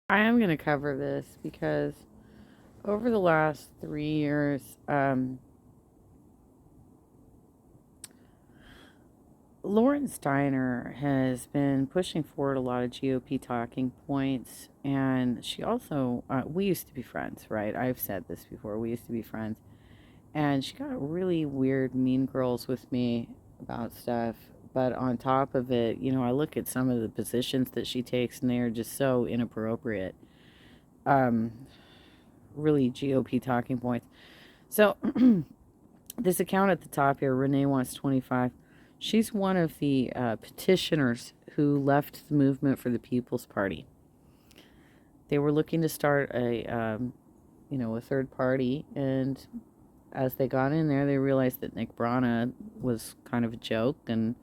I am going to cover this because over the last 3 years, Lauren Steiner has been pushing forward a lot of GOP talking points. And she also, we used to be friends, right? I've said this before. We used to be friends. And she got really weird, mean girls with me about stuff. But on top of it, I look at some of the positions that she takes, and they are just so inappropriate. Um, really GOP talking points. So this account at the top here, Renee Wants 25, she's one of the petitioners who left the movement for the People's Party. They were looking to start a third party, and as they got in there, they realized that Nick Brana was kind of a joke, and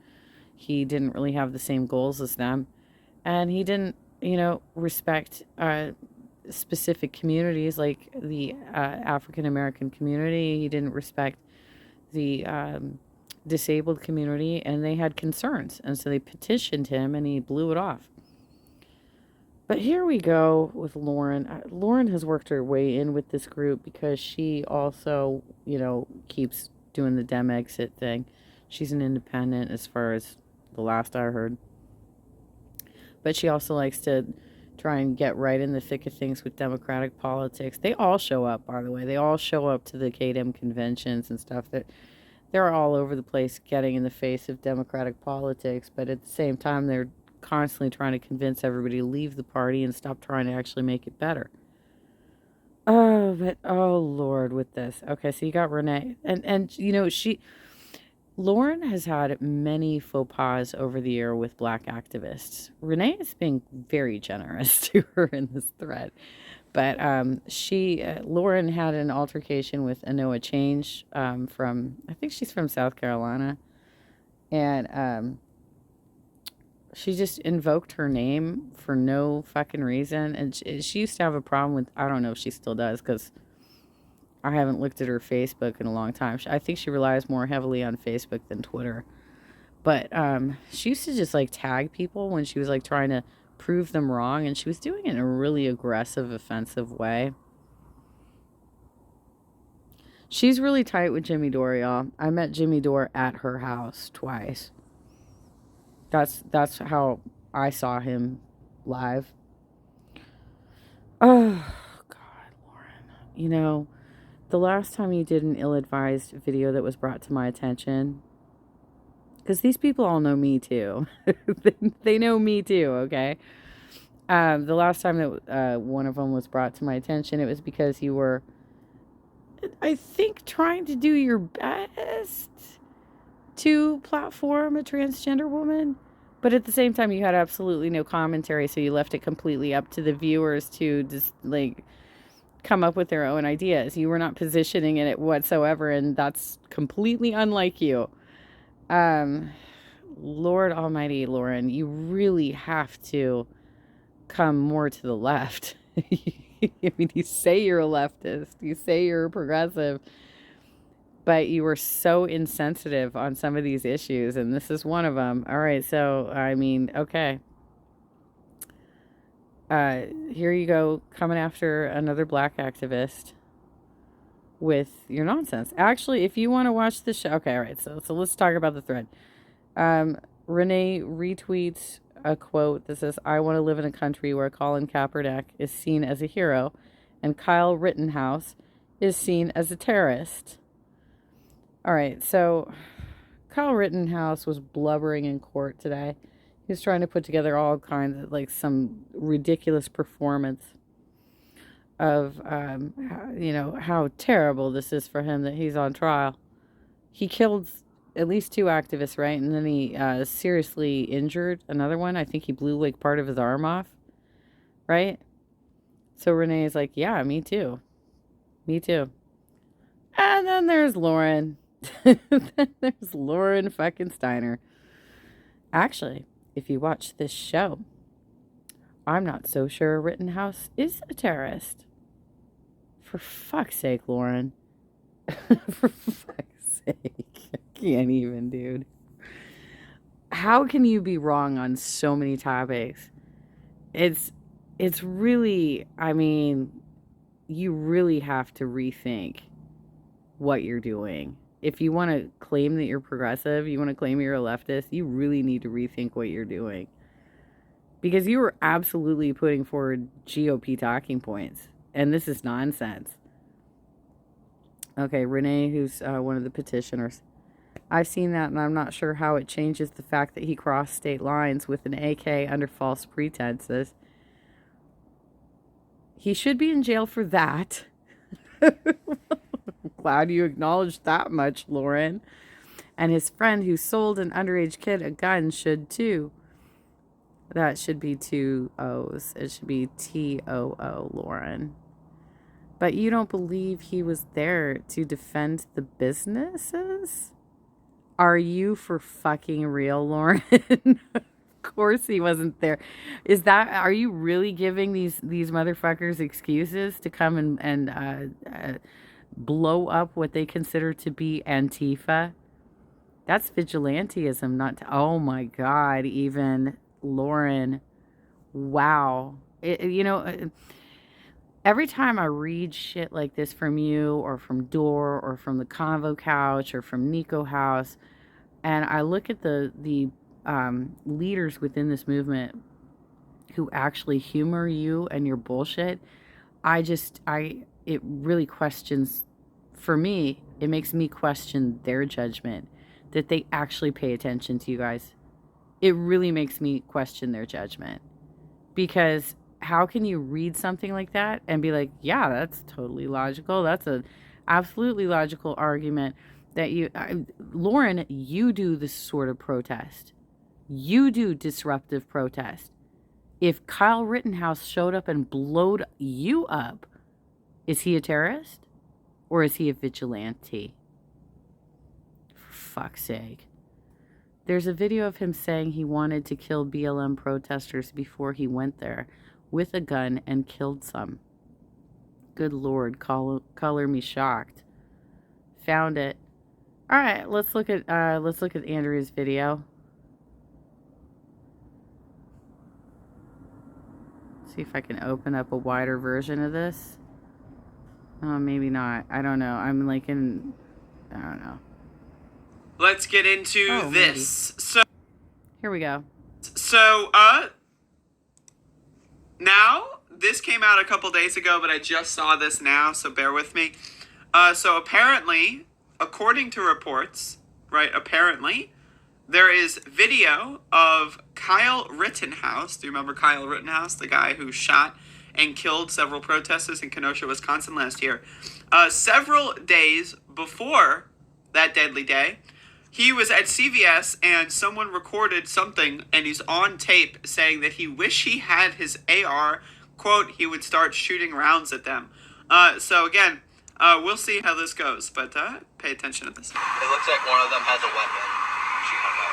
he didn't really have the same goals as them, and he didn't, respect specific communities like the African American community. He didn't respect the disabled community, and they had concerns, and so they petitioned him, and he blew it off. But here we go with Lauren. Lauren has worked her way in with this group because she also, keeps doing the Dem exit thing. She's an independent as far as the last I heard. But she also likes to try and get right in the thick of things with Democratic politics. They all show up, by the way. They all show up to the KDEM conventions and stuff. They're all over the place getting in the face of Democratic politics, but at the same time, they're constantly trying to convince everybody to leave the party and stop trying to actually make it better. Oh Lord, with this. Okay, so you got Renee, and Lauren has had many faux pas over the year with black activists. Renee is being very generous to her in this thread. But Lauren had an altercation with Anoa Change I think she's from South Carolina. And she just invoked her name for no fucking reason. And she used to have a problem with, I don't know if she still does, because I haven't looked at her Facebook in a long time. I think she relies more heavily on Facebook than Twitter. But she used to just like tag people when she was like trying to prove them wrong, and she was doing it in a really aggressive, offensive way. She's really tight with Jimmy Dore, y'all. I met Jimmy Dore at her house twice. That's how I saw him live. Oh God, Lauren. The last time you did an ill-advised video that was brought to my attention, because these people all know me too. They know me too, okay? The last time that one of them was brought to my attention, it was because you were, I think, trying to do your best to platform a transgender woman, but at the same time, you had absolutely no commentary, so you left it completely up to the viewers to just like come up with their own ideas. You were not positioning in it whatsoever, and that's completely unlike you. Lord Almighty, Lauren, you really have to come more to the left. I mean, you say you're a leftist, you say you're a progressive, but you were so insensitive on some of these issues, and this is one of them. All right, so, I mean, okay. Here you go, coming after another black activist with your nonsense. Actually, if you want to watch the show, okay, all right, so let's talk about the thread. Renee retweets a quote that says, "I want to live in a country where Colin Kaepernick is seen as a hero and Kyle Rittenhouse is seen as a terrorist." All right, so Kyle Rittenhouse was blubbering in court today. He was trying to put together all kinds of, like, some ridiculous performance of, how terrible this is for him that he's on trial. He killed at least two activists, right? And then he seriously injured another one. I think he blew like part of his arm off, right? So Renee is like, yeah, me too. Me too. And then there's Lauren. Then there's Lauren fucking Steiner. Actually, if you watch this show, I'm not so sure Rittenhouse is a terrorist. For fuck's sake, Lauren. For fuck's sake. I can't even, dude. How can you be wrong on so many topics? It's it's really, I mean, you really have to rethink what you're doing. If you want to claim that you're progressive, you want to claim you're a leftist, you really need to rethink what you're doing. Because you were absolutely putting forward GOP talking points. And this is nonsense. Okay, Renee, who's one of the petitioners. I've seen that, and I'm not sure how it changes the fact that he crossed state lines with an AK under false pretenses. He should be in jail for that. Glad you acknowledged that much, Lauren. And his friend who sold an underage kid a gun should too. That should be 2 O's. It should be TOO, Lauren. But you don't believe he was there to defend the businesses? Are you for fucking real, Lauren? Of course he wasn't there. Are you really giving these motherfuckers excuses to come and blow up what they consider to be Antifa? That's vigilantism, oh my God, even Lauren. Wow. Every time I read shit like this from you or from Dore or from the Convo Couch or from Niko House, and I look at the leaders within this movement who actually humor you and your bullshit, it really questions, for me, it makes me question their judgment, that they actually pay attention to you guys. It really makes me question their judgment. Because how can you read something like that and be like, yeah, that's totally logical. That's a absolutely logical argument that Lauren, you do this sort of protest. You do disruptive protest. If Kyle Rittenhouse showed up and blowed you up, is he a terrorist or is he a vigilante? For fuck's sake. There's a video of him saying he wanted to kill BLM protesters before he went there with a gun and killed some. Good Lord, color me shocked. Found it. All right, let's look at Andrea's video. See if I can open up a wider version of this. Oh, maybe not. I don't know. I don't know. Let's get into this. Maybe. So here we go. So now this came out a couple days ago, but I just saw this now, so bear with me. So apparently, according to reports, right? Apparently, there is video of Kyle Rittenhouse. Do you remember Kyle Rittenhouse, the guy who shot and killed several protesters in Kenosha, Wisconsin last year? Several days before that deadly day, he was at CVS and someone recorded something, and he's on tape saying that he wished he had his AR. Quote, he would start shooting rounds at them. So again, we'll see how this goes, but pay attention to this. It looks like one of them has a weapon. She hung up.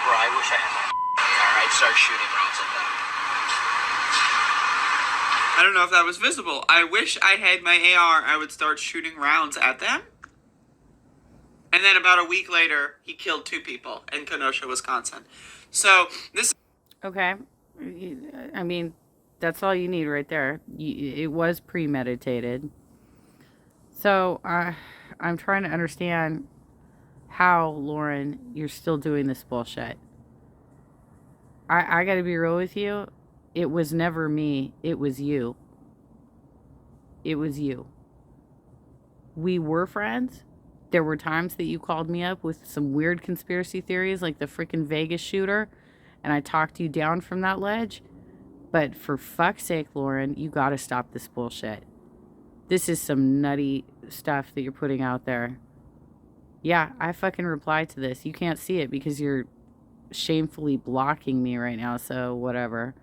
Bro, I wish I had my AR. I'd start shooting rounds at them. I don't know if that was visible. I wish I had my AR. I would start shooting rounds at them. And then about a week later, he killed 2 people in Kenosha, Wisconsin. So this. Okay. I mean, that's all you need right there. It was premeditated. So I'm trying to understand how, Lauren, you're still doing this bullshit. I got to be real with you. It was never me. It was you. It was you. We were friends. There were times that you called me up with some weird conspiracy theories like the freaking Vegas shooter, and I talked you down from that ledge. But for fuck's sake, Lauren, you got to stop this bullshit. This is some nutty stuff that you're putting out there. Yeah, I fucking replied to this. You can't see it because you're shamefully blocking me right now, so whatever.